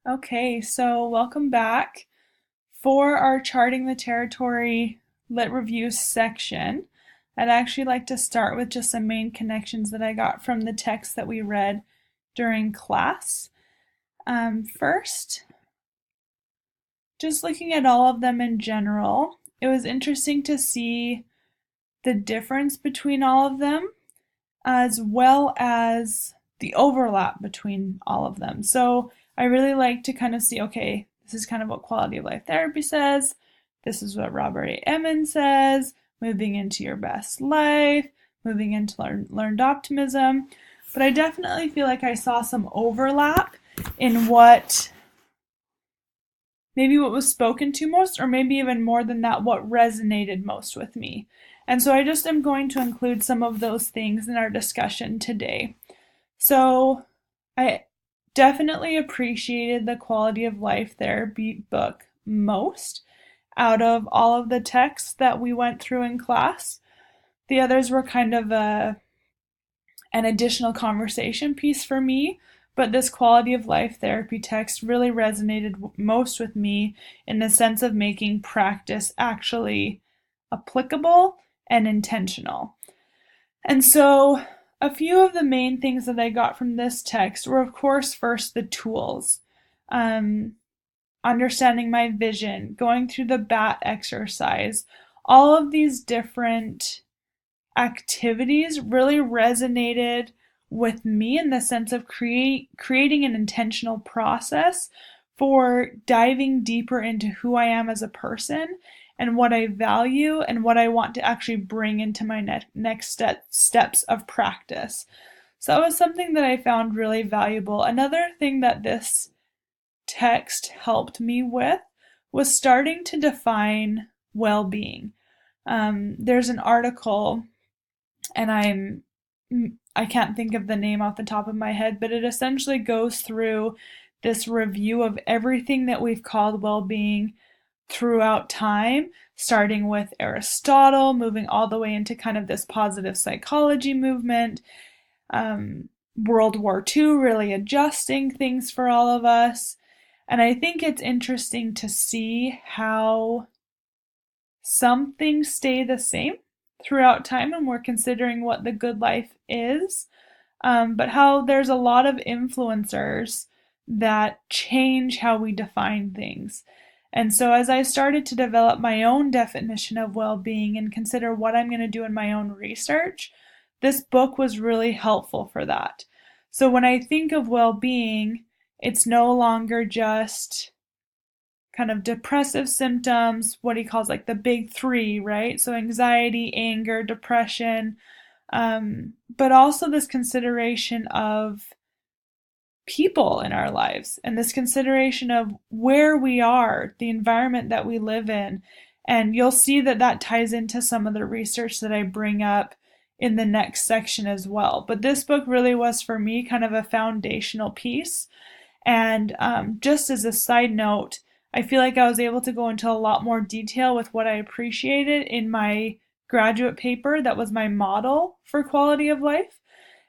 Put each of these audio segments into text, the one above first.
Okay, so welcome back. For our Charting the Territory Lit Review section, I'd actually like to start with just some main connections that I got from the text that we read during class. First, just looking at all of them in general, it was interesting to see the difference between all of them, as well as the overlap between all of them. So I really like to kind of see, okay, this is kind of what quality of life therapy says. This is what Robert A. Emmons says, moving into your best life, moving into learned optimism. But I definitely feel like I saw some overlap in maybe what was spoken to most, or maybe even more than that, what resonated most with me. And so I just am going to include some of those things in our discussion today. So I definitely appreciated the quality of life therapy book most out of all of the texts that we went through in class. The others were kind of an additional conversation piece for me, but this quality of life therapy text really resonated most with me in the sense of making practice actually applicable and intentional. And so, a few of the main things that I got from this text were, of course, first the tools. Um, Understanding my vision, going through the BAT exercise, all of these different activities really resonated with me in the sense of creating an intentional process for diving deeper into who I am as a person and what I value and what I want to actually bring into my next steps of practice. So that was something that I found really valuable. Another thing that this text helped me with was starting to define well being. There's an article and I can't think of the name off the top of my head, but it essentially goes through this review of everything that we've called well-being throughout time, starting with Aristotle, moving all the way into kind of this positive psychology movement, World War II really adjusting things for all of us. And I think it's interesting to see how some things stay the same throughout time and we're considering what the good life is, but how there's a lot of influencers that change how we define things. And so, as I started to develop my own definition of well being and consider what I'm going to do in my own research, this book was really helpful for that. So, when I think of well being, it's no longer just kind of depressive symptoms, what he calls like the big three, right? So anxiety, anger, depression, but also this consideration of people in our lives and this consideration of where we are, the environment that we live in. And you'll see that that ties into some of the research that I bring up in the next section as well. But this book really was for me kind of a foundational piece. And just as a side note, I feel like I was able to go into a lot more detail with what I appreciated in my graduate paper that was my model for quality of life.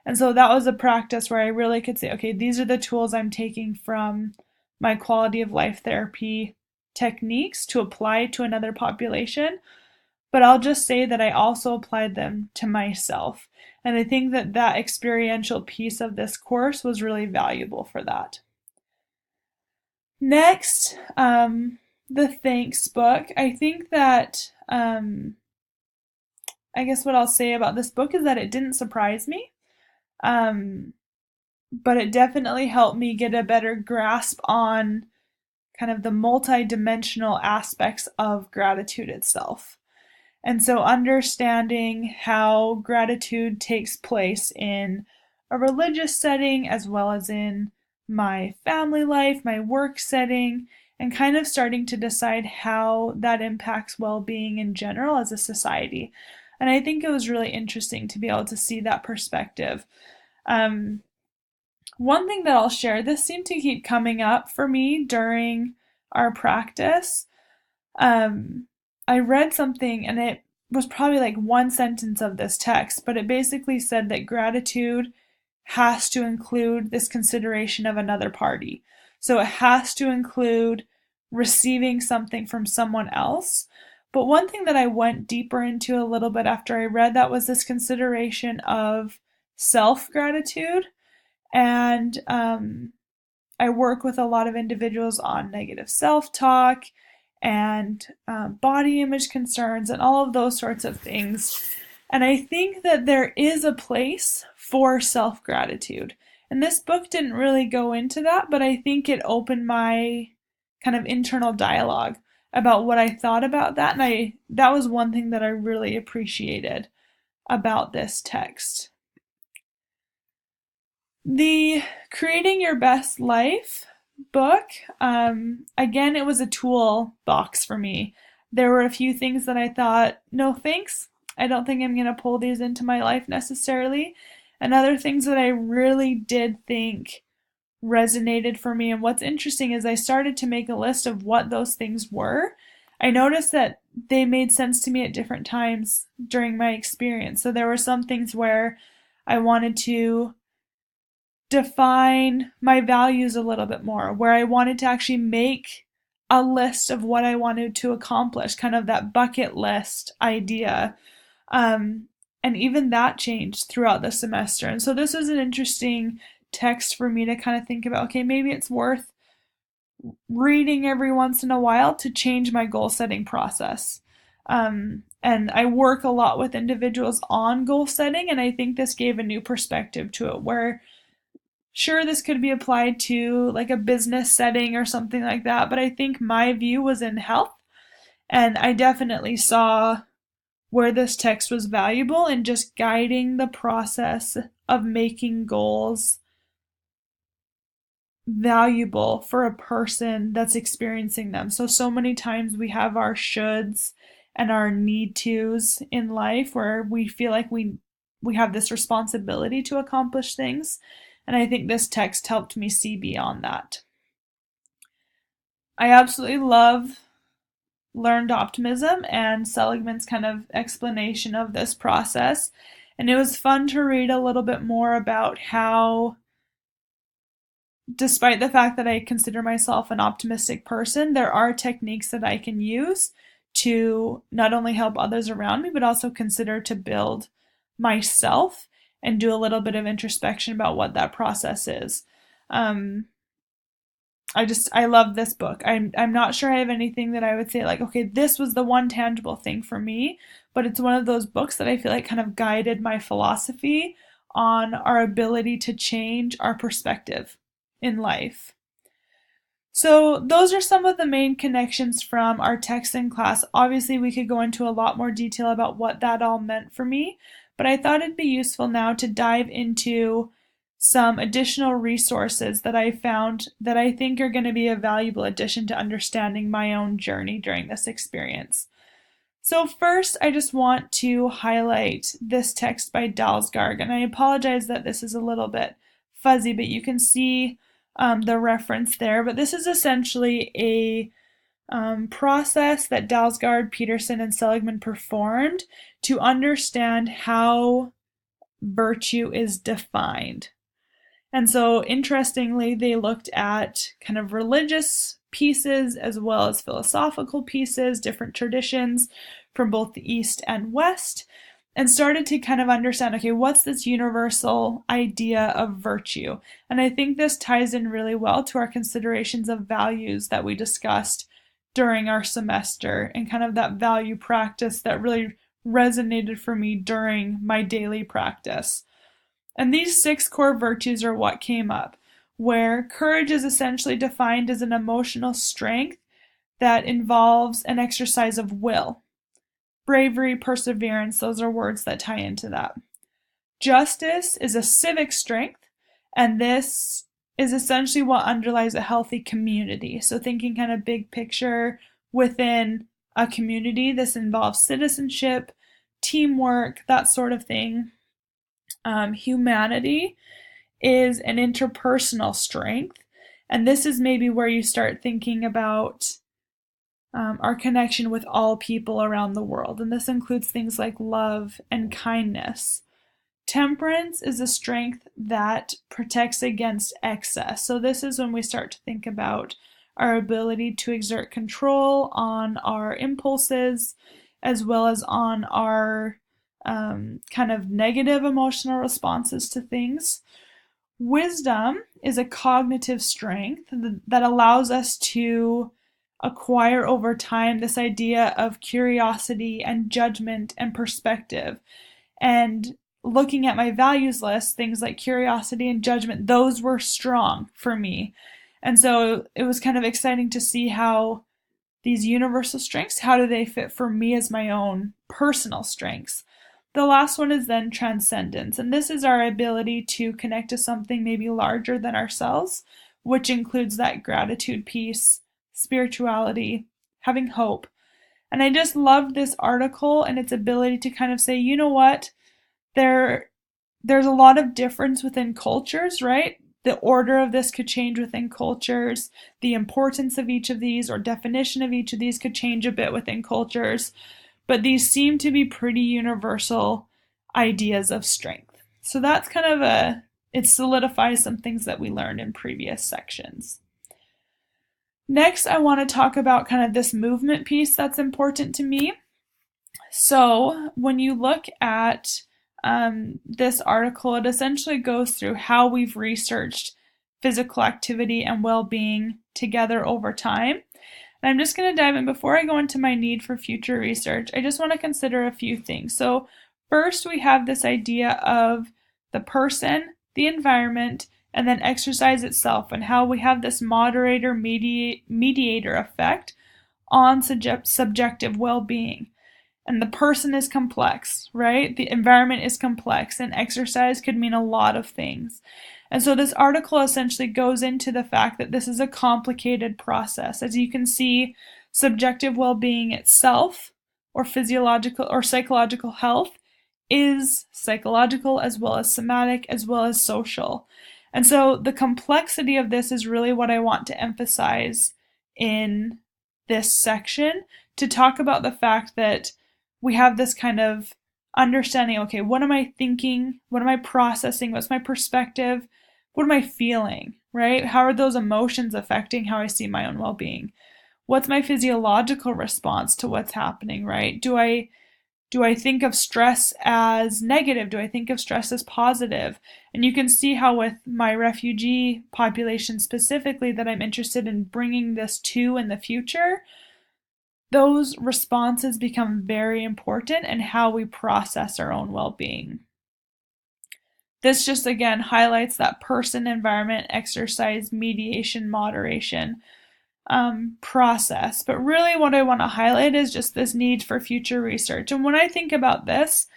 And so that was a practice where I really could say, okay, these are the tools I'm taking from my quality of life therapy techniques to apply to another population. But I'll just say that I also applied them to myself. And I think that that experiential piece of this course was really valuable for that. Next, the thanks book. I think that I guess what I'll say about this book is that it didn't surprise me, um, but it definitely helped me get a better grasp on kind of the multi-dimensional aspects of gratitude itself. And so understanding how gratitude takes place in a religious setting as well as in my family life, my work setting, and kind of starting to decide how that impacts well being in general as a society. And I think it was really interesting to be able to see that perspective. Um, One thing that I'll share, this seemed to keep coming up for me during our practice. Um, I read something and it was probably like one sentence of this text, but it basically said that gratitude has to include this consideration of another party. So it has to include receiving something from someone else. But one thing that I went deeper into a little bit after I read that was this consideration of self-gratitude. And I work with a lot of individuals on negative self-talk and body image concerns and all of those sorts of things. And I think that there is a place for self-gratitude. And this book didn't really go into that, but I think it opened my kind of internal dialogue about what I thought about that. And that was one thing that I really appreciated about this text. The Creating Your Best Life book, again, it was a tool box for me. There were a few things that I thought, no thanks, I don't think I'm going to pull these into my life necessarily. And other things that I really did think resonated for me. And what's interesting is I started to make a list of what those things were. I noticed that they made sense to me at different times during my experience. So there were some things where I wanted to define my values a little bit more, where I wanted to actually make a list of what I wanted to accomplish, kind of that bucket list idea. And even that changed throughout the semester. And so this was an interesting text for me to kind of think about, okay, maybe it's worth reading every once in a while to change my goal setting process. And I work a lot with individuals on goal setting, and I think this gave a new perspective to it where sure, this could be applied to like a business setting or something like that, but I think my view was in health, and I definitely saw where this text was valuable in just guiding the process of making goals valuable for a person that's experiencing them. So many times we have our shoulds and our need tos in life where we feel like we have this responsibility to accomplish things. And I think this text helped me see beyond that. I absolutely love Learned Optimism and Seligman's kind of explanation of this process. And it was fun to read a little bit more about how, despite the fact that I consider myself an optimistic person, there are techniques that I can use to not only help others around me, but also consider to build myself and do a little bit of introspection about what that process is. I love this book. I'm not sure I have anything that I would say like, okay, this was the one tangible thing for me, but it's one of those books that I feel like kind of guided my philosophy on our ability to change our perspective in life. So those are some of the main connections from our text in class. Obviously, we could go into a lot more detail about what that all meant for me, but I thought it'd be useful now to dive into some additional resources that I found that I think are going to be a valuable addition to understanding my own journey during this experience. So first, I just want to highlight this text by Dalsgaard, and I apologize that this is a little bit fuzzy, but you can see the reference there. But this is essentially a process that Dalsgaard, Peterson, and Seligman performed to understand how virtue is defined. And so, interestingly, they looked at kind of religious pieces as well as philosophical pieces, different traditions from both the East and West, and started to kind of understand, okay, what's this universal idea of virtue? And I think this ties in really well to our considerations of values that we discussed during our semester and kind of that value practice that really resonated for me during my daily practice. And these 6 core virtues are what came up, where courage is essentially defined as an emotional strength that involves an exercise of will. Bravery, perseverance, those are words that tie into that. Justice is a civic strength, and this is essentially what underlies a healthy community. So thinking kind of big picture within a community, this involves citizenship, teamwork, that sort of thing. Humanity is an interpersonal strength, and this is maybe where you start thinking about our connection with all people around the world, and this includes things like love and kindness. Temperance is a strength that protects against excess. So this is when we start to think about our ability to exert control on our impulses as well as on our kind of negative emotional responses to things. Wisdom is a cognitive strength that allows us to acquire over time this idea of curiosity and judgment and perspective. And looking at my values list, things like curiosity and judgment, those were strong for me. And so it was kind of exciting to see how these universal strengths, how do they fit for me as my own personal strengths? The last one is then transcendence, and this is our ability to connect to something maybe larger than ourselves, which includes that gratitude piece, spirituality, having hope. And I just loved this article and its ability to kind of say, you know what, there's a lot of difference within cultures, right? The order of this could change within cultures. The importance of each of these or definition of each of these could change a bit within cultures. But these seem to be pretty universal ideas of strength. So that's kind of it solidifies some things that we learned in previous sections. Next, I want to talk about kind of this movement piece that's important to me. So when you look at this article, it essentially goes through how we've researched physical activity and well-being together over time. And I'm just going to dive in. Before I go into my need for future research, I just want to consider a few things. So first, we have this idea of the person, the environment, and then exercise itself, and how we have this moderator mediator effect on subjective well-being. And the person is complex, right? The environment is complex, and exercise could mean a lot of things. And so this article essentially goes into the fact that this is a complicated process. As you can see, subjective well-being itself, or physiological or psychological health, is psychological as well as somatic as well as social. And so the complexity of this is really what I want to emphasize in this section, to talk about the fact that we have this kind of understanding, okay, what am I thinking? What am I processing? What's my perspective? What am I feeling, right? How are those emotions affecting how I see my own well-being? What's my physiological response to what's happening, right? Do I think of stress as negative? Do I think of stress as positive? And you can see how with my refugee population specifically that I'm interested in bringing this to in the future, those responses become very important in how we process our own well-being. This just again highlights that person, environment, exercise, mediation, moderation process. But really what I want to highlight is just this need for future research. And when I think about this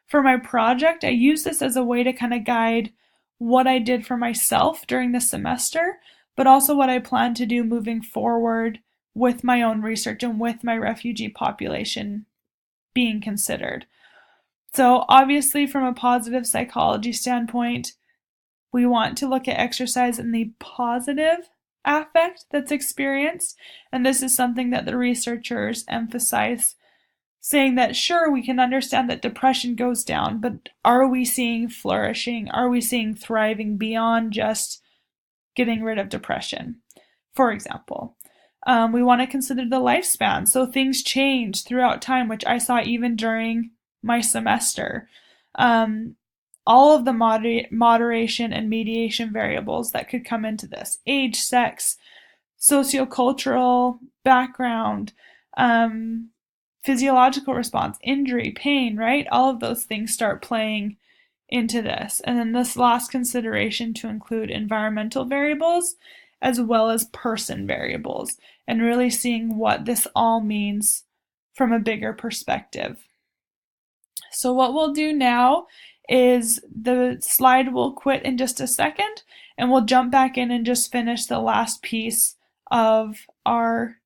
for my project, I use this as a way to kind of guide what I did for myself during the semester, but also what I plan to do moving forward with my own research and with my refugee population being considered. So obviously from a positive psychology standpoint, we want to look at exercise in the positive affect that's experienced. And this is something that the researchers emphasize, saying that sure, we can understand that depression goes down, but are we seeing flourishing? Are we seeing thriving beyond just getting rid of depression? For example, we want to consider the lifespan. So things change throughout time, which I saw even during my semester. All of the moderation and mediation variables that could come into this: age, sex, sociocultural background, physiological response, injury, pain, right? All of those things start playing into this. And then this last consideration to include environmental variables as well as person variables, and really seeing what this all means from a bigger perspective. So what we'll do now is the slide will quit in just a second, and we'll jump back in and just finish the last piece of our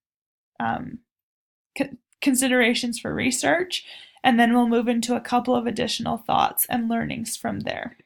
considerations for research, and then we'll move into a couple of additional thoughts and learnings from there.